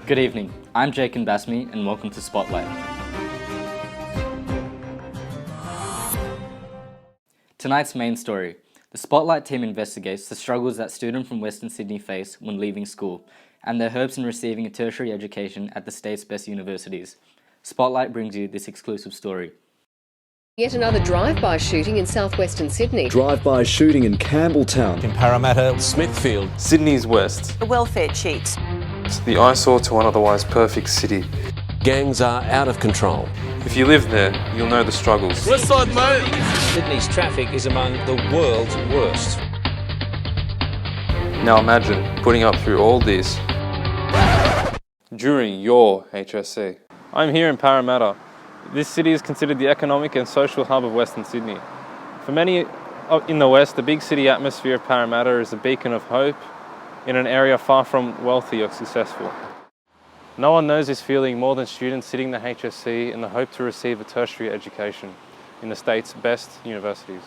Good evening, I'm Jake Basmi and welcome to Spotlight. Tonight's main story. The Spotlight team investigates the struggles that students from Western Sydney face when leaving school and their hopes in receiving a tertiary education at the state's best universities. Spotlight brings you this exclusive story. Yet another drive-by shooting in southwestern Sydney. Drive-by shooting in Campbelltown. In Parramatta, Smithfield, Sydney's West. The welfare cheat. It's the eyesore to an otherwise perfect city. gangs are out of control. If you live there, you'll know the struggles. West side, mate! Sydney's traffic is among the world's worst. Now imagine putting up through all this during your HSC. I'm here in Parramatta. This city is considered the economic and social hub of Western Sydney. For many in the West, the big city atmosphere of Parramatta is a beacon of hope in an area far from wealthy or successful. No one knows this feeling more than students sitting the HSC in the hope to receive a tertiary education in the state's best universities.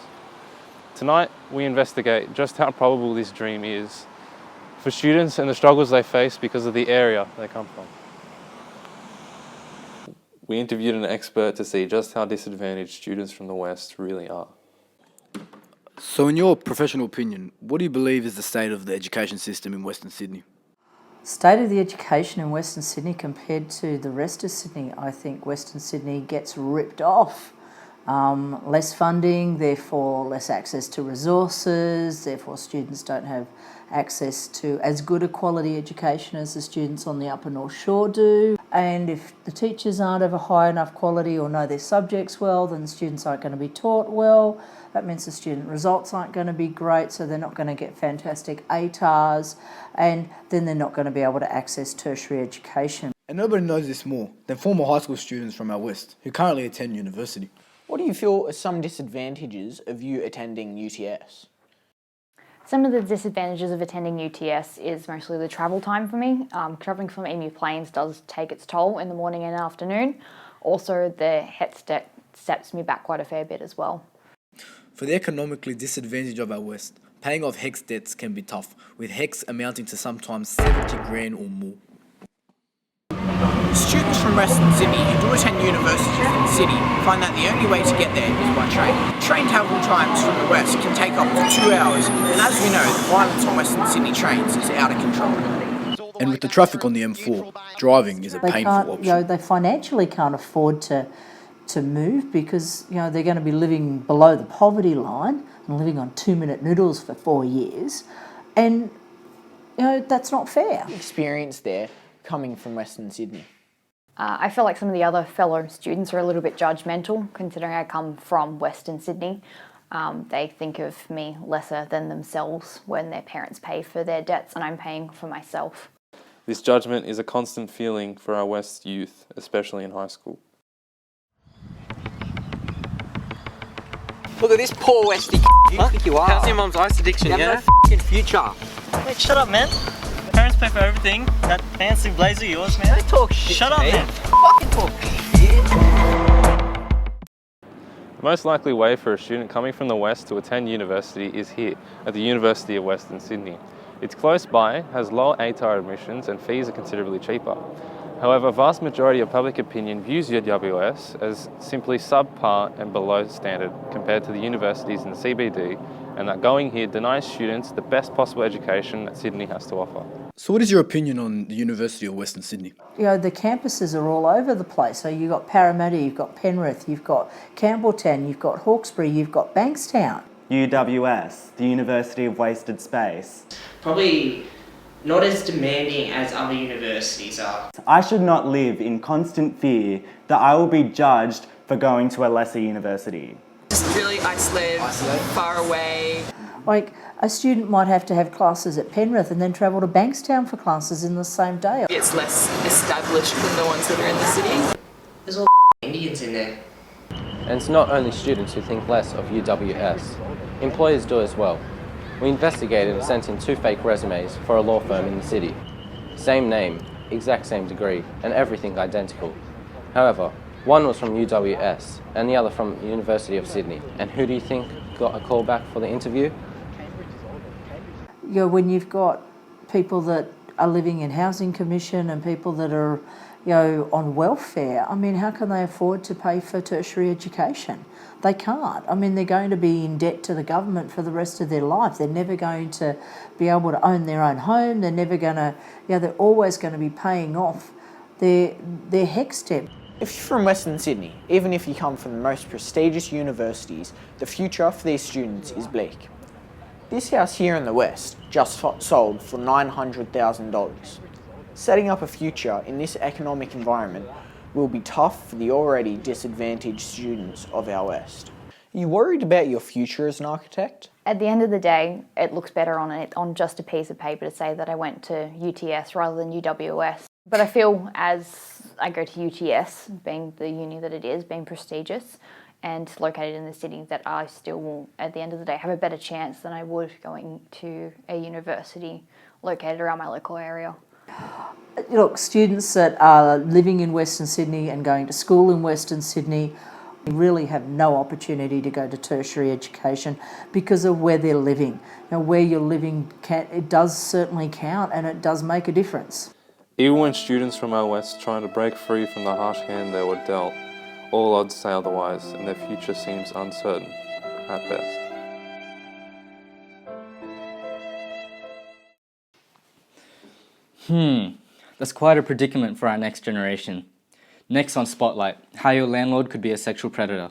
Tonight, we investigate just how probable this dream is for students and the struggles they face because of the area they come from. We interviewed an expert to see just how disadvantaged students from the West really are. So in your professional opinion, what do you believe is the state of the education system in Western Sydney? State of the education in Western Sydney compared to the rest of Sydney, I think Western Sydney gets ripped off. Less funding, therefore less access to resources, therefore students don't have access to as good a quality education as the students on the Upper North Shore do. And if the teachers aren't of a high enough quality or know their subjects well, then the students aren't going to be taught well. That means the student results aren't going to be great, so they're not going to get fantastic ATARs, and then they're not going to be able to access tertiary education. And nobody knows this more than former high school students from our West who currently attend university. What do you feel are some disadvantages of you attending UTS? Some of the disadvantages of attending UTS is mostly the travel time for me. Travelling from Emu Plains does take its toll in the morning and afternoon. Also, the HET steps me back quite a fair bit as well. For the economically disadvantaged of our West, paying off HECS debts can be tough, with HECS amounting to sometimes 70 grand or more. Students from Western Sydney who do attend universities in the city find that the only way to get there is by train. Train travel times from the West can take up to 2 hours, and as we know, the violence on Western Sydney trains is out of control. And with the traffic on the M4, driving is a painful option. They financially can't afford to move because they're going to be living below the poverty line and living on 2-minute noodles for 4 years, and that's not fair. Experience there coming from Western Sydney. I feel like some of the other fellow students are a little bit judgmental, considering I come from Western Sydney. They think of me lesser than themselves when their parents pay for their debts and I'm paying for myself. This judgment is a constant feeling for our West youth, especially in high school. Look at this poor Westie. You think you are? How's your mum's ice addiction, You have no f***ing future. Mate, shut up, man. Parents pay for everything. That fancy blazer of yours, man. Don't talk shit. Shut up, man. Fucking talk shit. The most likely way for a student coming from the West to attend university is here, at the University of Western Sydney. It's close by, has lower ATAR admissions, and fees are considerably cheaper. However, a vast majority of public opinion views UWS as simply subpar and below standard compared to the universities in the CBD, and that going here denies students the best possible education that Sydney has to offer. So what is your opinion on the University of Western Sydney? The campuses are all over the place. So you've got Parramatta, you've got Penrith, you've got Campbelltown, you've got Hawkesbury, you've got Bankstown. UWS, the University of Wasted Space. Probably not as demanding as other universities are. I should not live in constant fear that I will be judged for going to a lesser university. Just really isolated, far away. Like, a student might have to have classes at Penrith and then travel to Bankstown for classes in the same day. It's less established than the ones that are in the city. There's all Indians in there. And it's not only students who think less of UWS. Employers do as well. We investigated and sent in 2 fake resumes for a law firm in the city. Same name, exact same degree, and everything identical. However, one was from UWS and the other from the University of Sydney. And who do you think got a call back for the interview? When you've got people that are living in housing commission and people that are, you know, on welfare, I mean, how can they afford to pay for tertiary education? They can't. I mean, they're going to be in debt to the government for the rest of their life. They're never going to be able to own their own home. They're never going to, you know, they're always going to be paying off their HECS debt. If you're from Western Sydney, even if you come from the most prestigious universities, the future for these students is bleak. This house here in the west just sold for $900,000. Setting up a future in this economic environment will be tough for the already disadvantaged students of our west. Are you worried about your future as an architect? At the end of the day, it looks better on just a piece of paper to say that I went to UTS rather than UWS. But I feel as I go to UTS, being the uni that it is, being prestigious and located in the city, that I still will, at the end of the day, have a better chance than I would going to a university located around my local area. Look, students that are living in Western Sydney and going to school in Western Sydney really have no opportunity to go to tertiary education because of where they're living. Now, where you're living, it does certainly count and it does make a difference. Even when students from our west trying to break free from the harsh hand they were dealt, all odds say otherwise and their future seems uncertain at best. That's quite a predicament for our next generation. Next on Spotlight, how your landlord could be a sexual predator.